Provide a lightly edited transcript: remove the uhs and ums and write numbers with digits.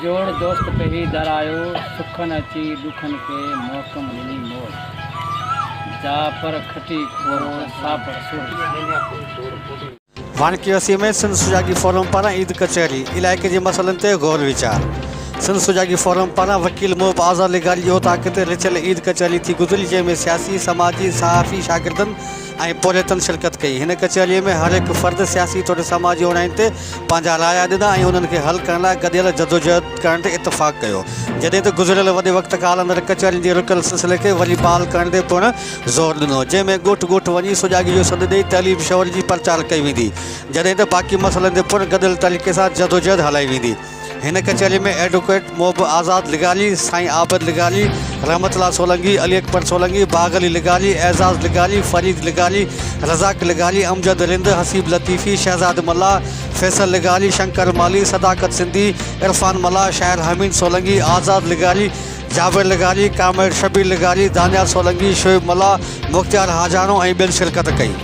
जोड़ दोस्त पे ही दर आयो, सुखन अची दुखन के मौकम ॾिनी मोड़। जा पर खटी खोरो सापड़ सूर। वानकी में सिंध सुजागी फोरम पारां ईद कचहरी इलाइक़े जे मसइलनि ते गौर वीचार। सिंध सुजागी फोरम पारां वकील मोहब आज़ाद लिगारी जो ताक़त रिचियल ईद कचहरी थी गुज़री, जंहिंमें सियासी समाजी सहाफ़ी शागिर्दनि ऐं पोलियतनि शिरकत कई। हिन कचहरीअ में हर हिकु फ़र्द सियासी तौर समाजी उणाइनि ते पंहिंजा राया ॾिना ऐं उन्हनि खे हल करण लाइ गॾियल जदोजहद करण ते इतफ़ाक़ कयो, जॾहिं त गुज़िरियल वॾे वक़्त खां हलंदड़ कचहरियुनि जे रुकल सिलसिले खे वरी बहाल करण ते पिणु ज़ोर ॾिनो, जंहिंमें ॻोठ ॻोठ वञी सुजागी जो सॾु ॾेई तइलीम शौर जी प्रचार कई वेंदी, जॾहिं त बाक़ी मसइलनि ते पिणु गॾियल तरीक़े सां जदोजहद हलाई वेंदी। हिन कचहरी में एडवोकेट मोहब आज़ाद लिगारी, साईं आबिद लिगारी, रहमतुल्लाह सोलंकी, अली अकबर सोलंकी, बाग अली लिगारी, एज़ाज़ लिगारी, फरीद लिगारी, रज़ाक लिगारी, अमजद रिंद, हसीब लतीफ़ी, शहज़ाद मल्ला, फैसल लिगारी, शंकर माली, सदाकत सिंधी, इरफान मल्ला, शायर हमीद सोलंकी, आज़ाद लिगारी, जाबिर लिगारी, कामिर शबीर लिगारी, दानियाल सोलंकी, शोएब मल्ला, मुख्तियार हाजानो ऐं ॿियनि शिरकत कई।